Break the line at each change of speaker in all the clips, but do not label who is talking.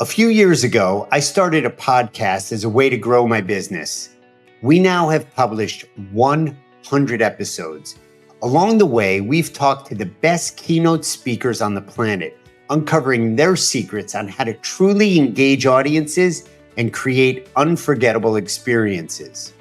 A few years ago, I started a podcast as a way to grow my business. We now have published 100 episodes. Along the way, we've talked to the best keynote speakers on the planet, uncovering their secrets on how to truly engage audiences and create unforgettable experiences.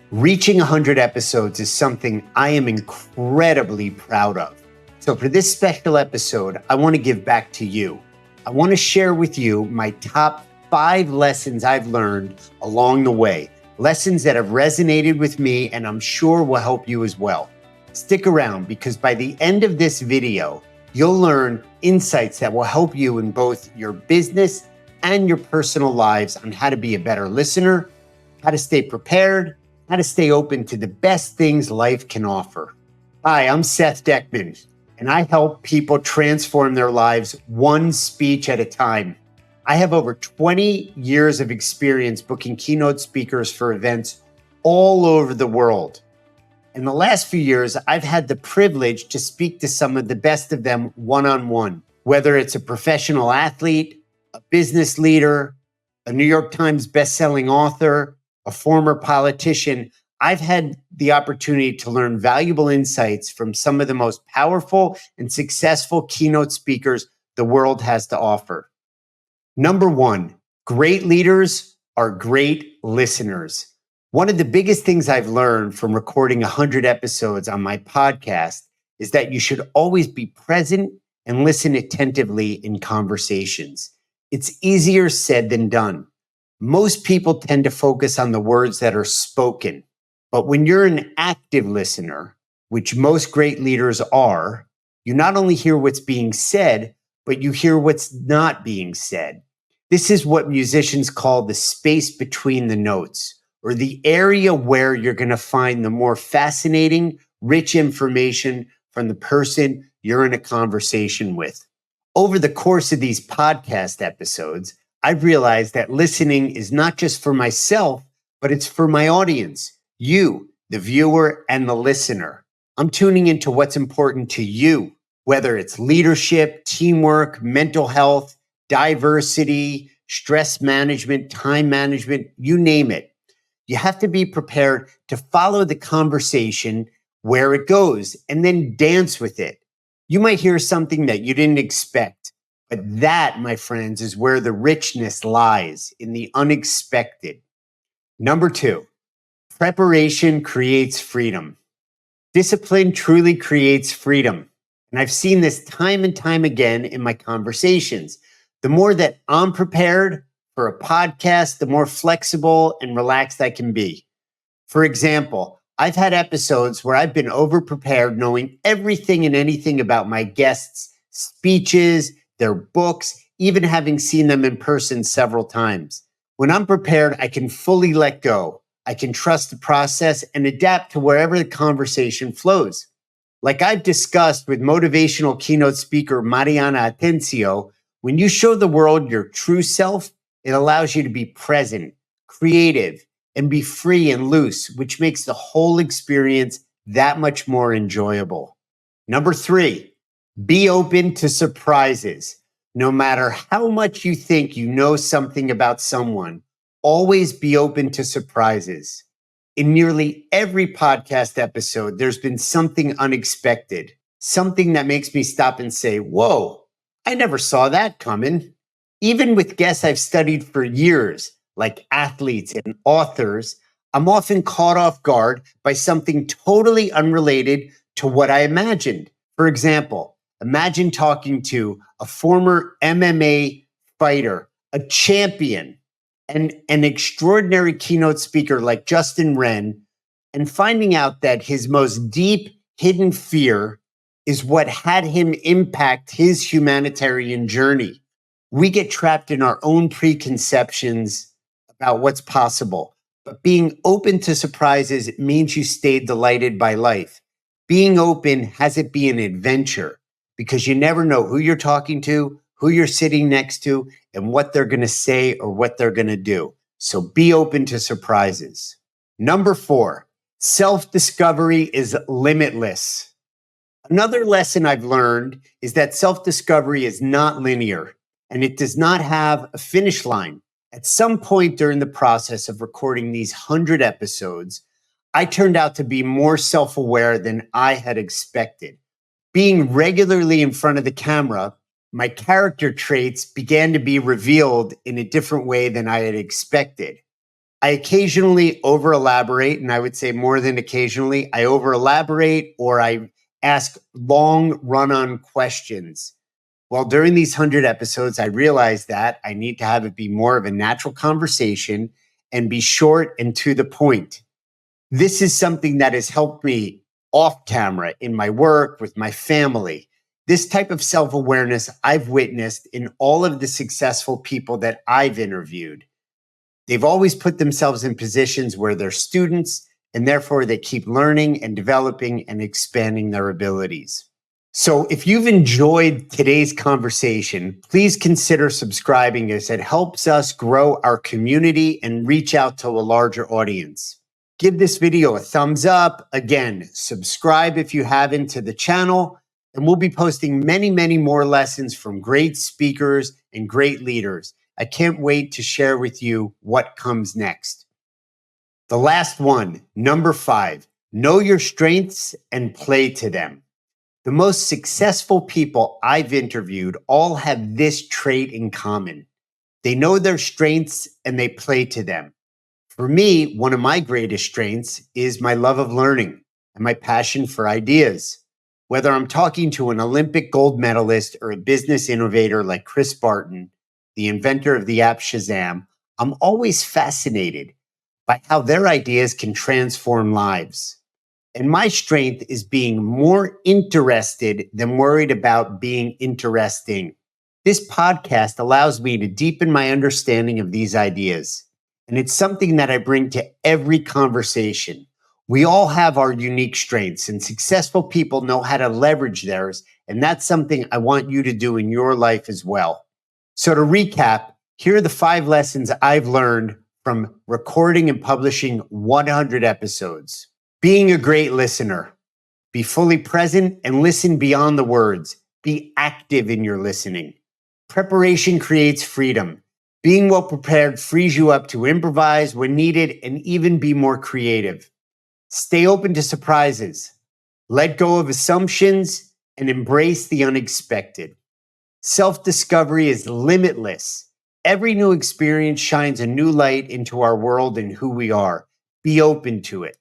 Reaching 100 episodes is something I am incredibly proud of. So for this special episode, I want to give back to you. I want to share with you my top 5 lessons I've learned along the way, lessons that have resonated with me and I'm sure will help you as well. Stick around because by the end of this video, you'll learn insights that will help you in both your business and your personal lives on how to be a better listener, how to stay prepared, how to stay open to the best things life can offer. Hi, I'm Seth Deckman, and I help people transform their lives one speech at a time. I have over 20 years of experience booking keynote speakers for events all over the world. In the last few years, I've had the privilege to speak to some of the best of them one-on-one, whether it's a professional athlete, a business leader, a New York Times bestselling author, a former politician. I've had the opportunity to learn valuable insights from some of the most powerful and successful keynote speakers the world has to offer. Number 1, great leaders are great listeners. One of the biggest things I've learned from recording 100 episodes on my podcast is that you should always be present and listen attentively in conversations. It's easier said than done. Most people tend to focus on the words that are spoken. But when you're an active listener, which most great leaders are, you not only hear what's being said, but you hear what's not being said. This is what musicians call the space between the notes, or the area where you're going to find the more fascinating, rich information from the person you're in a conversation with. Over the course of these podcast episodes, I've realized that listening is not just for myself, but it's for my audience. You, the viewer and the listener. I'm tuning into what's important to you, whether it's leadership, teamwork, mental health, diversity, stress management, time management, you name it. You have to be prepared to follow the conversation where it goes and then dance with it. You might hear something that you didn't expect, but that, my friends, is where the richness lies, in the unexpected. Number 2. Preparation creates freedom. Discipline truly creates freedom. And I've seen this time and time again in my conversations. The more that I'm prepared for a podcast, the more flexible and relaxed I can be. For example, I've had episodes where I've been over-prepared, knowing everything and anything about my guests' speeches, their books, even having seen them in person several times. When I'm prepared, I can fully let go. I can trust the process and adapt to wherever the conversation flows. Like I've discussed with motivational keynote speaker Mariana Atencio, when you show the world your true self, it allows you to be present, creative, and be free and loose, which makes the whole experience that much more enjoyable. Number 3, be open to surprises. No matter how much you think you know something about someone, always be open to surprises. In nearly every podcast episode, there's been something unexpected, something that makes me stop and say, whoa, I never saw that coming. Even with guests I've studied for years, like athletes and authors, I'm often caught off guard by something totally unrelated to what I imagined. For example, imagine talking to a former MMA fighter, a champion, and an extraordinary keynote speaker like Justin Wren, and finding out that his most deep hidden fear is what had him impact his humanitarian journey. We get trapped in our own preconceptions about what's possible, but being open to surprises means you stay delighted by life. Being open has it be an adventure because you never know who you're talking to, who you're sitting next to, and what they're going to say or what they're going to do. So be open to surprises. Number 4, self-discovery is limitless. Another lesson I've learned is that self-discovery is not linear. and it does not have a finish line. At some point during the process of recording these 100 episodes, I turned out to be more self-aware than I had expected. Being regularly in front of the camera, my character traits began to be revealed in a different way than I had expected. I occasionally over-elaborate, and I would say more than occasionally, I over-elaborate or I ask long run-on questions. Well, during these 100 episodes, I realized that I need to have it be more of a natural conversation and be short and to the point. This is something that has helped me off camera, in my work, with my family. This type of self-awareness I've witnessed in all of the successful people that I've interviewed. They've always put themselves in positions where they're students, and therefore they keep learning and developing and expanding their abilities. So if you've enjoyed today's conversation, please consider subscribing, as it helps us grow our community and reach out to a larger audience. Give this video a thumbs up. Again, subscribe if you haven't to the channel, and we'll be posting many, many more lessons from great speakers and great leaders. I can't wait to share with you what comes next. The last one, number 5, know your strengths and play to them. The most successful people I've interviewed all have this trait in common. They know their strengths and they play to them. For me, one of my greatest strengths is my love of learning and my passion for ideas. Whether I'm talking to an Olympic gold medalist or a business innovator like Chris Barton, the inventor of the app Shazam, I'm always fascinated by how their ideas can transform lives. And my strength is being more interested than worried about being interesting. This podcast allows me to deepen my understanding of these ideas. And it's something that I bring to every conversation. We all have our unique strengths, and successful people know how to leverage theirs. And that's something I want you to do in your life as well. So to recap, here are the 5 lessons I've learned from recording and publishing 100 episodes. Being a great listener. Be fully present and listen beyond the words. Be active in your listening. Preparation creates freedom. Being well prepared frees you up to improvise when needed and even be more creative. Stay open to surprises. Let go of assumptions and embrace the unexpected. Self-discovery is limitless. Every new experience shines a new light into our world and who we are. Be open to it.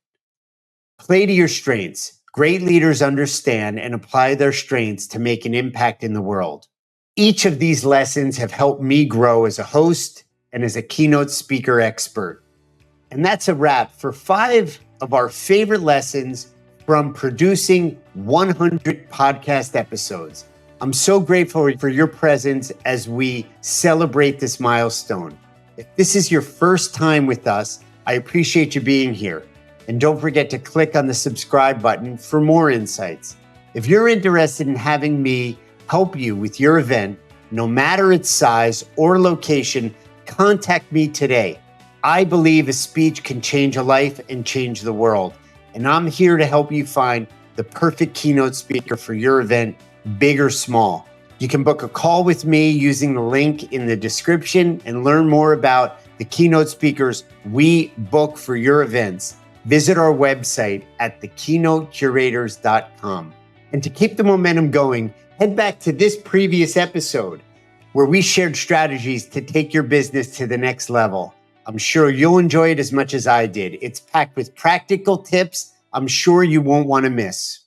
Play to your strengths. Great leaders understand and apply their strengths to make an impact in the world. Each of these lessons have helped me grow as a host and as a keynote speaker expert. And that's a wrap for 5 of our favorite lessons from producing 100 podcast episodes. I'm so grateful for your presence as we celebrate this milestone. If this is your first time with us, I appreciate you being here. And don't forget to click on the subscribe button for more insights. If you're interested in having me help you with your event, no matter its size or location, contact me today. I believe a speech can change a life and change the world. And I'm here to help you find the perfect keynote speaker for your event, big or small. You can book a call with me using the link in the description and learn more about the keynote speakers we book for your events. Visit our website at thekeynotecurators.com. And to keep the momentum going, head back to this previous episode where we shared strategies to take your business to the next level. I'm sure you'll enjoy it as much as I did. It's packed with practical tips I'm sure you won't want to miss.